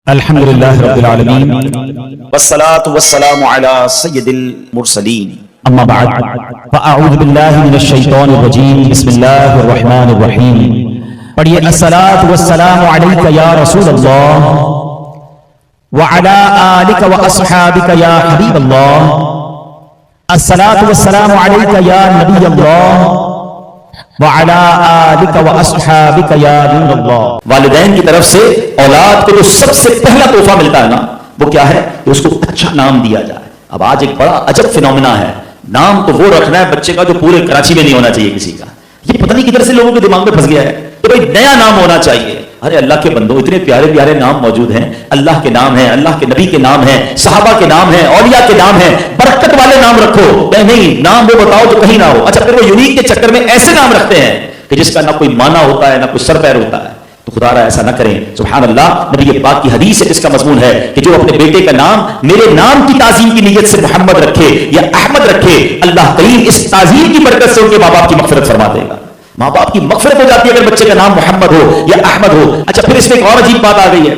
الحمدللہ رب العالمین والصلاة والسلام علی سید المرسلین اما بعد فاعوذ باللہ من الشیطان الرجیم بسم اللہ الرحمن الرحیم پڑھئے الصلاة والسلام علیک یا رسول اللہ وعلی آلک واصحابک یا حبیب اللہ الصلاة والسلام علیک یا نبی اللہ وعلی آلک واصحابک یا نور اللہ۔ والدین کی طرف سے اولاد کو جو سب سے پہلا تحفہ ملتا ہے نا وہ کیا ہے کہ اس کو اچھا نام دیا جائے۔ اب آج ایک بڑا عجب فینومینا ہے، نام تو وہ رکھنا ہے بچے کا جو پورے کراچی میں نہیں ہونا چاہیے کسی کا۔ یہ پتہ نہیں کدھر سے لوگوں کے دماغ میں پھنس گیا ہے کہ بھائی نیا نام ہونا چاہیے۔ ارے اللہ کے بندو، اتنے پیارے پیارے نام موجود ہیں، اللہ کے نام ہیں، اللہ کے نبی کے نام ہیں، صحابہ کے نام ہیں، اولیاء کے نام ہیں، برکت والے نام رکھو۔ نہیں، نام وہ بتاؤ جو کہیں نہ ہو۔ اچھا پھر وہ یونیک کے چکر میں ایسے نام رکھتے ہیں کہ جس کا نہ کوئی معنی ہوتا ہے نہ کوئی سر پیر ہوتا ہے۔ تو خدا را ایسا نہ کریں۔ سبحان اللہ، نبی پاک کی حدیث ہے جس کا مضمون ہے کہ جو اپنے بیٹے کا نام میرے نام کی تعظیم کی نیت سے محمد رکھے یا احمد رکھے، اللہ کریم اس تعظیم کی برکت سے ان کے ماں باپ کی مغفرت فرما دے گا۔ ماں باپ کی مغفرت ہو جاتی ہے اگر بچے کا نام محمد ہو یا احمد ہو۔ اچھا پھر اس میں ایک اور عجیب بات آ گئی ہے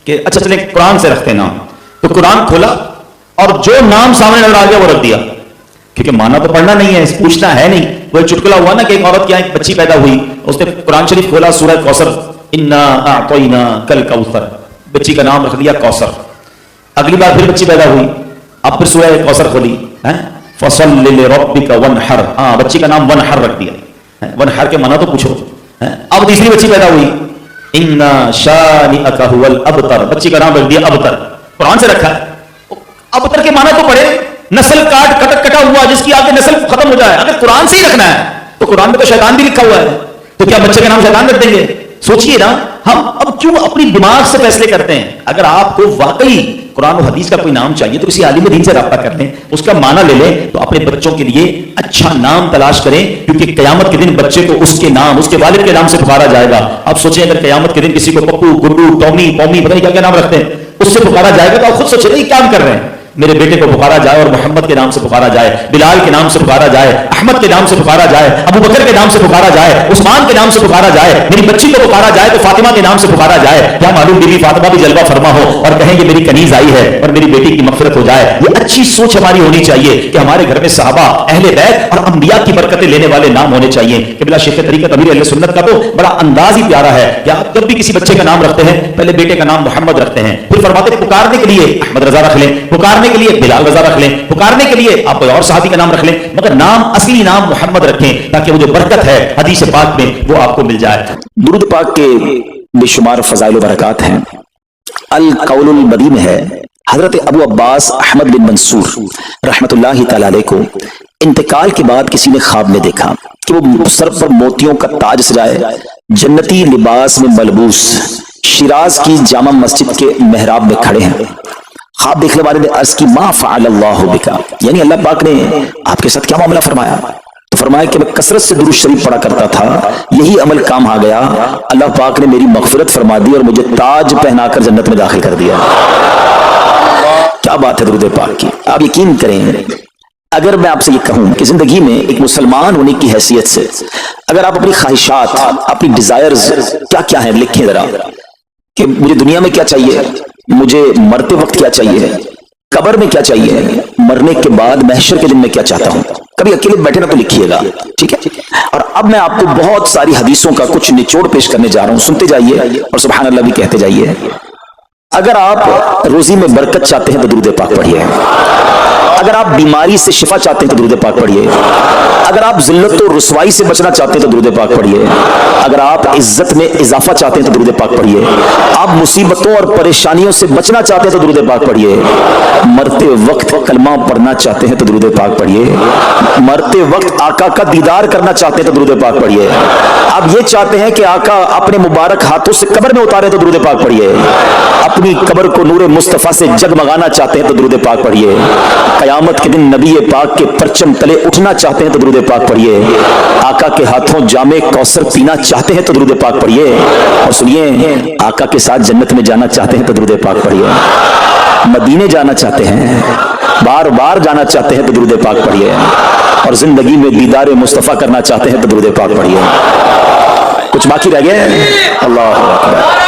کہ اچھا چلیں قرآن سے رکھتے نام، تو قرآن کھولا اور جو نام سامنے نظر آ گیا وہ رکھ دیا، کیونکہ مانا تو پڑھنا نہیں ہے، پوچھنا ہے نہیں۔ وہ چٹکلا ہوا نا کہ ایک عورت کی ایک بچی پیدا ہوئی، اس نے قرآن شریف کھولا، سورہ کوثر، انا اعطیناک الکوثر، بچی کا نام رکھ دیا کوثر۔ اگلی بار پھر بچی پیدا ہوئی، اب پھر سورہ کوثر کھولی، فصل لربک وانحر، بچی کا نام ونحر رکھ دیا۔ ونحر کے معنی تو پوچھو۔ اب تیسری بچی پیدا ہوئی، ان شانئک هو الابتر، بچی کا نام رکھ دیا ابتر، قرآن سے رکھا ہے۔ ابتر کے معنی تو پڑھے، نسل کاٹ کٹا ہوا جس کی آگے نسل ختم ہو جائے۔ اگر قرآن سے ہی رکھنا ہے تو قرآن میں تو شیطان بھی لکھا ہوا ہے، تو کیا بچے کا نام شیطان رکھ دیں گے؟ سوچئے نا، ہم اب کیوں اپنی دماغ سے فیصلے کرتے ہیں؟ اگر آپ کو واقعی قرآن و حدیث کا کوئی نام چاہیے تو کسی عالم دین سے رابطہ کر لیں، اس کا معنی لے لیں، تو اپنے بچوں کے لیے اچھا نام تلاش کریں، کیونکہ قیامت کے دن بچے کو اس کے نام، اس کے والد کے نام سے پکارا جائے گا۔ اب سوچیں اگر قیامت کے دن کسی کو پپو، گڈو، ٹومی، پومی، پتہ نہیں کیا کیا نام رکھتے ہیں، اس سے پکارا جائے گا تو آپ خود سوچیں یہ کیا کر رہے ہیں؟ میرے بیٹے کو پکارا جائے اور محمد کے نام سے پکارا جائے، بلال کے نام سے پکارا جائے، احمد کے نام سے پکارا جائے، ابو بکر کے نام سے پکارا جائے، عثمان کے نام سے پکارا جائے، میری بچی کو پکارا جائے تو فاطمہ کے نام سے پکارا جائے۔ کیا معلوم بیوی فاطمہ بھی جلوہ فرما ہو اور کہیں کہ میری کنیز آئی ہے اور میری بیٹی کی مغفرت ہو جائے۔ یہ اچھی سوچ ہماری ہونی چاہیے کہ ہمارے گھر میں صحابہ، اہل بیت اور انبیاء کی برکتیں لینے والے نام ہونے چاہیے۔ کہ بلا شیخ طریقت امیر اہل سنت کا تو بڑا انداز ہی پیارا ہے کہ آپ جب بھی کسی بچے کا نام رکھتے ہیں پہلے بیٹے کا نام محمد رکھتے ہیں، پھر فرماتے ہیں پکارنے کے لیے احمد رضا رکھ لیں، پکارنے کے لیے بلال رضا رکھ لیں، پکارنے کے لیے آپ کوئی اور صحابی کا نام رکھ لیں، مگر نام اصلی نام محمد رکھیں تاکہ وہ جو برکت ہے حدیث پاک میں وہ آپ کو مل جائے۔ درود پاک کے بے شمار فضائل و برکات ہیں۔ القول البدی میں ہے حضرت ابو عباس احمد بن منصور رحمت اللہ تعالی علیہ کو انتقال کے بعد کسی نے خواب میں دیکھا کہ وہ سر پر موتیوں کا تاج سجائے، جنتی لباس میں ملبوس، شیراز کی جامع مسجد کے محراب میں کھڑے ہیں۔ خواب دیکھنے والے نے عرض کی ما فعل اللہ بکا، یعنی اللہ پاک نے آپ کے ساتھ کیا معاملہ فرمایا؟ تو فرمایا کہ میں کثرت سے درود شریف پڑھا کرتا تھا، یہی عمل کام آ گیا، اللہ پاک نے میری مغفرت فرما دی اور مجھے تاج پہنا کر جنت میں داخل کر دیا۔ کیا بات ہے درود پاک کی! آپ یقین کریں، اگر میں آپ سے یہ کہوں کہ زندگی میں ایک مسلمان ہونے کی حیثیت سے اگر آپ اپنی خواہشات، اپنی ڈیزائرز کیا کیا ہیں لکھیں ذرا، کہ مجھے دنیا میں کیا چاہیے، مجھے مرتے وقت کیا چاہیے، قبر میں کیا چاہیے، مرنے کے بعد محشر کے دن میں کیا چاہتا ہوں، کبھی اکیلے بیٹھے نہ تو لکھیے گا، ٹھیک ہے؟ اور اب میں آپ کو بہت ساری حدیثوں کا کچھ نچوڑ پیش کرنے جا رہا ہوں، سنتے جائیے اور سبحان اللہ بھی کہتے جائیے۔ اگر آپ روزی میں برکت چاہتے ہیں تو درود پاک پڑھیے، اگر آپ بیماری سے شفا چاہتے ہیں تو درود پاک پڑھیے، اگر آپ ذلت و رسوائی سے بچنا چاہتے ہیں تو درود پاک پڑھیے، اگر آپ عزت میں اضافہ چاہتے ہیں تو درود پاک پڑھیے، آپ مصیبتوں اور پریشانیوں سے بچنا چاہتے ہیں تو درود پاک پڑھیے، مرتے وقت کلمہ پڑھنا چاہتے ہیں تو درود پاک پڑھیے، مرتے وقت آقا کا دیدار کرنا چاہتے ہیں تو درود پاک پڑھیے، آپ یہ چاہتے ہیں کہ آقا اپنے مبارک ہاتھوں سے قبر میں اتارے تو درود پاک پڑھیے، اپنی قبر کو نور مصطفیٰ سے جگمگانا چاہتے ہیں تو درود پاک پڑھیے، قیامت کے دن نبی پاک کے پرچم تلے اٹھنا چاہتے ہیں تو درود پاک پڑھیے، آقا کے ہاتھوں جام کوثر پینا چاہتے ہیں تو درود پاک پڑھیے، اور سنیے آقا کے ساتھ جنت میں جانا چاہتے ہیں تو درود پاک پڑھیے، مدینے جانا چاہتے ہیں، بار بار جانا چاہتے ہیں تو درود پاک پڑھیے، اور زندگی میں دیدار مصطفیٰ کرنا چاہتے ہیں تو درود پاک پڑھیے۔ کچھ باقی رہ گئے؟ اللہ اکبر۔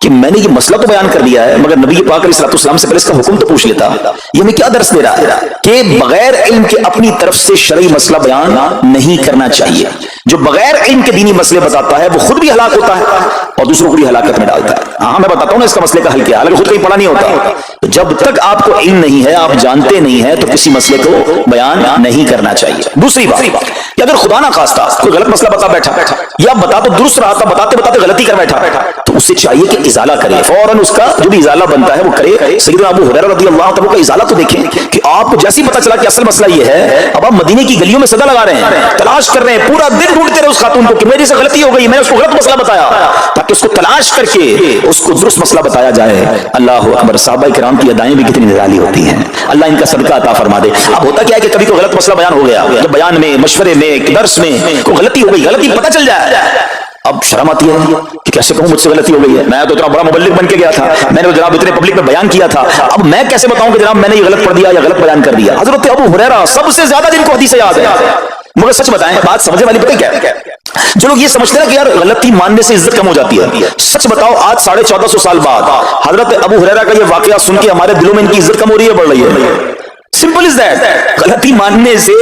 کہ میں نے یہ مسئلہ تو بیان کر دیا ہے مگر نبی پاک علیہ الصلوۃ والسلام سے پہلے اس کا حکم تو پوچھ لیتا. یہ ہمیں کیا درس دے رہا ہے کہ بغیر علم کے اپنی طرف سے شرعی مسئلہ بیان نہیں کرنا چاہیے. جو بغیر علم کے دینی مسئلے بتاتا ہے وہ خود بھی ہلاک ہوتا ہے اور دوسروں کو بھی ہلاکت میں ڈالتا ہے. ہاں میں بتاتا ہوں نا اس کا مسئلے کا حل کیا, حالانکہ خود کہیں پڑھا نہیں ہوتا. تو جب تک آپ کو علم نہیں ہے, آپ جانتے نہیں ہیں, تو کسی مسئلے کو بیان نہیں کرنا چاہیے. دوسری بات کہ اگر خدا نہ خواستہ کوئی غلط مسئلہ بتا بیٹھا یا بتا تو درست رہا تھا, بتاتے بتاتے غلطی کر بیٹھا, تو اسے چاہیے کہ ازالہ کرے, فوراً اس کا جو بھی ازالہ بنتا ہے وہ کرے. سیدنا ابو ہریرہ رضی اللہ عنہ کا ازالہ تو دیکھیں کہ آپ کو جیسے ہی پتہ چلا کہ اصل مسئلہ یہ ہے, اب آپ مدینے کی گلیوں میں صدا لگا رہے ہیں, تلاش کر رہے ہیں, پورا دن ڈھونڈتے رہے اس خاتون کو کہ میری سے غلطی ہو گئی, میں نے اس کو غلط مسئلہ بتایا, تاکہ اس کو تلاش کر کے اس کو درست مسئلہ بتایا جائے. اللہ اکبر. صحابہ کرام کی ادائیں بھی کتنی نرالی ہوتی ہیں, اللہ ان کا صدقہ عطا فرما دے. اب ہوتا کیا ہے کہ کبھی کوئی غلط مسئلہ بیان ہو گیا, جب بیان میں, مشورے میں, درس میں کوئی غلطی ہو گئی, غلطی پتہ چل جائے, اب شرم آتی ہے کہ کیسے کہوں مجھ سے غلطی ہو گئی ہے, میں تو اتنا بڑا مبلغ بن کے گیا تھا, میں نے جناب اتنے پبلک میں بیان کیا تھا, اب میں کیسے بتاؤں کہ جناب میں نے یہ غلط پڑھ دیا یا غلط بیان کر دیا. حضرت ابو ہریرہ سب سے زیادہ جن کو حدیث یاد ہے, مگر سچ بتائیں بات سمجھنے والی پتہ کیا ہے, جو لوگ یہ سمجھتے ہیں کہ یار غلطی ماننے سے عزت کم ہو جاتی ہے, سچ بتاؤ آج 1450 سال بعد حضرت ابو ہریرہ کا یہ واقعہ سن کے ہمارے دلوں میں ان کی عزت کم ہو رہی ہے, بڑھ رہی ہے. Simple is that. غلطی ماننے سے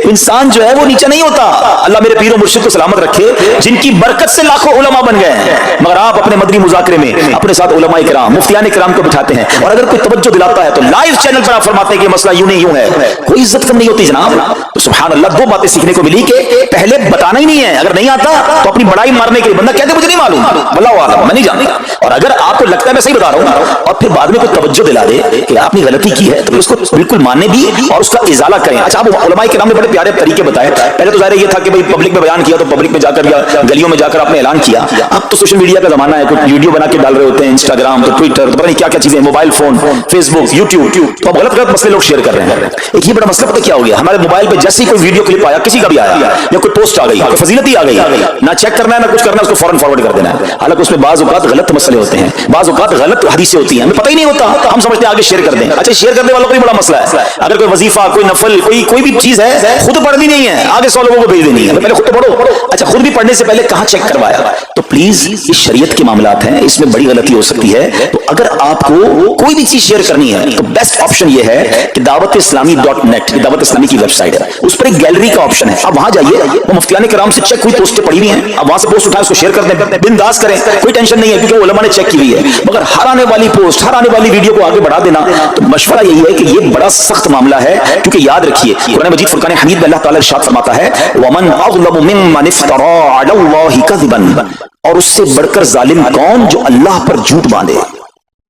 انسان جو ہے وہ نیچا نہیں ہوتا. اللہ میرے پیر و مرشد کو سلامت رکھے, جن کی برکت سے لاکھوں علماء بن گئے ہیں, مگر آپ اپنے مدنی مذاکرے میں اپنے ساتھ علماء کرام, مفتیان کرام کو بٹھاتے ہیں, اور اگر کوئی توجہ دلاتا ہے تو لائیو چینل پر آپ فرماتے ہیں کہ مسئلہ یوں نہیں یوں ہے, کوئی عزت کم نہیں ہوتی جناب. تو سبحان اللہ, دو باتیں سیکھنے کو ملی کہ پہلے بتانا ہی نہیں ہے, اگر نہیں آتا تو اپنی بڑائی مارنے کے لیے بندہ کہتے مجھے نہیں معلوم, واللہ اعلم میں نہیں جانتا, اور اگر آپ کو لگتا ہے میں صحیح بتا رہا ہوں اور پھر بعد میں کوئی توجہ دلا دے کہ آپ نے غلطی کی ہے, تو اس کو بالکل ماننے بھی اور اس کا ازالہ کریں. اچھا, اب علماء کرام نے بڑے پیارے طریقے بتائے. پہلے تو ظاہر یہ تھا کہ بھائی پبلک میں بیان کیا تو پبلک میں جا کر یا گلیوں میں جا کر آپ نے اعلان کیا. اب تو سوشل میڈیا کا زمانہ ہے, کچھ ویڈیو بنا کے ڈال رہے ہوتے ہیں, انسٹاگرام, تو ٹویٹر, تو پتہ نہیں کیا کیا چیزیں, موبائل فون, فیس بک, یوٹیوب, تو اب غلط مسئلے لوگ شیئر کر رہے ہیں. ایک یہ بڑا مسئلہ پتہ کیا ہو گیا, ہمارے موبائل پہ جیسے ہی کوئی ویڈیو کلپ آیا, کسی کا بھی آیا, یا کوئی پوسٹ آ گئی, فضیلت ہی آ گئی, نہ چیک کرنا ہے نہ کچھ کرنا ہے, اس کو فوراً فارورڈ کر دینا ہے. حالانکہ اس میں بعض اوقات غلط مسئلے ہوتے ہیں, بعض اوقات غلط حدیثیں ہوتی ہیں, ہمیں پتہ ہی نہیں ہوتا, ہم سمجھتے ہیں آگے شیئر کر دیں. اچھا, شیئر کرنے والوں کو بھی بڑا مسئلہ ہے. اگر کوئی وظیفہ, کوئی نفل, کوئی بھی چیز ہے, خود پڑھنی نہیں ہے, آگے 100 لوگوں کو بھیج دینی ہے, پہلے خود تو پڑھو. اچھا, خود بھی پڑھنے سے پہلے کہاں چیک کروایا؟ تو پلیز یہ شریعت کے معاملات ہیں, اس میں بڑی غلطی ہو سکتی ہے. تو اگر آپ کو کوئی بھی چیز شیئر کرنی ہے تو بیسٹ آپشن یہ ہے کہ دعوت اسلامی .net, دعوت اسلامی کی ویب سائٹ ہے, اس پر ایک گیلری کا آپشن ہے. آپ وہاں جائیے, وہ مفتیان کرام سے چیک ہوئی پوسٹیں پڑی ہوئی ہیں, آپ وہاں سے پوسٹ اٹھائیں, اس کو شیئر کر دیں, بنداز کریں, کوئی ٹینشن نہیں ہے, کیونکہ وہ علماء نے چیک کی ہوئی ہے. مگر ہر آنے والی پوسٹ, ہر آنے والی ویڈیو کو آگے بڑھا دینا, تو مشورہ یہی ہے کہ یہ بڑا سخت معاملہ ہے. کیونکہ یاد رکھیے, قرآن مجید فرقان حمید میں اللہ تعالیٰ ارشاد فرماتا ہے, وَمَنْ أَظْلَمُ مِمَّنِ افْتَرَىٰ عَلَى اللَّهِ كَذِبًا, اور اس سے بڑھ کر ظالم کون جو اللہ پر جھوٹ باندھے.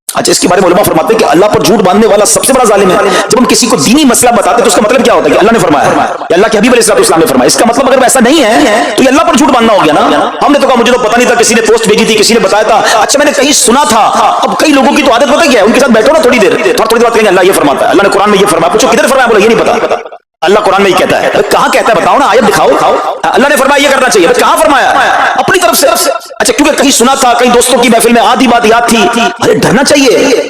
اچھا, اس کے بارے میں علماء فرماتے ہیں کہ اللہ پر جھوٹ باندھنے والا سب سے بڑا ظالم ہے. جب ہم کسی کو دینی مسئلہ بتاتے ہیں تو اس کا مطلب کیا ہوتا ہے کہ اللہ نے فرمایا یا اللہ کے حبیب علیہ السلام نے فرمایا. اس کا مطلب اگر ایسا نہیں ہے تو یہ اللہ پر جھوٹ باندھنا ہو گیا نا. ہم نے تو کہا مجھے تو پتہ نہیں تھا, کسی نے پوسٹ بھیجی تھی, کسی نے بتایا تھا, اچھا میں نے کہیں سنا تھا. اب کئی لوگوں کی تو عادت پتہ کیا ہے, ان کے ساتھ بیٹھو نا تھوڑی دیر, تھوڑی بات کہیں اللہ یہ فرماتا ہے, اللہ نے قرآن میں یہ فرمایا, پوچھو کدھر فرمایا, بولا یہ نہیں پتا. اللہ قرآن میں یہ کہتا ہے, کہاں کہتا ہے بتاؤ نا, آیت دکھاؤ. اللہ نے فرمایا یہ کرنا چاہیے, کہاں فرمایا؟ اپنی طرف سے. اچھا, کیونکہ کہیں سنا تھا, کئی دوستوں کی محفل میں آدھی بات یاد تھی. ارے ڈرنا چاہیے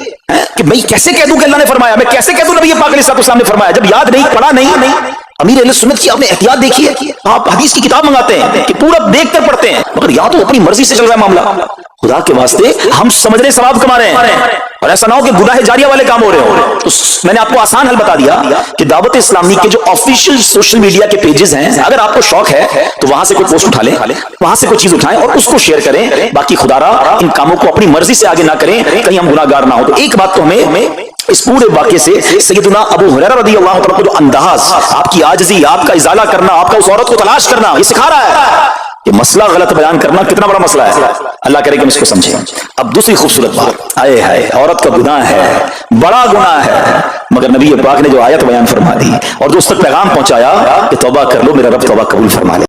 کہ میں کیسے کہہ دوں کہ اللہ نے فرمایا, میں کیسے کہہ دوں نبی پاک علیہ السلام نے فرمایا, جب یاد نہیں, پڑھا نہیں. امیر اہل سنت کی آپ نے احتیاط دیکھی ہے, آپ حدیث کی کتاب منگاتے ہیں کہ پورا دیکھ کر پڑھتے ہیں, مگر یا تو اپنی مرضی سے چل رہا ہے معاملہ. خدا کے واسطے ہم سمجھ رہے ثواب کما رہے ہیں, اور ایسا نہ ہو کہ گناہ جاریہ والے کام ہو رہے ہوں. تو میں نے آپ کو آسان حل بتا دیا کہ دعوت اسلامی کے جو آفیشیل سوشل میڈیا کے پیجز ہیں, اگر آپ کو شوق ہے تو وہاں سے کوئی پوسٹ اٹھا لیں, وہاں سے کوئی چیز اٹھائیں اور اس کو شیئر کریں. باقی خدا را ان کاموں کو اپنی مرضی سے آگے نہ کریں, کہیں ہم گناہ گار نہ ہو. تو ایک بات تو ہمیں اس پورے واقعے سے سیدنا ابو ہریرہ رضی اللہ عنہ کو جو انداز, آپ کی عاجزی, آپ کا ازالہ کرنا, آپ کا اس عورت کو تلاش کرنا, یہ سکھا رہا ہے. یہ مسئلہ غلط بیان کرنا کتنا بڑا مسئلہ ہے, اللہ کرے کہ ہم اس کو سمجھیں. اب دوسری خوبصورت بات, آئے ہائے, عورت کا گناہ ہے, بڑا گناہ ہے, مگر نبی پاک نے جو آیت بیان فرما دی اور دوست تک پیغام پہنچایا کہ توبہ کر لو, میرا رب توبہ قبول فرما لے.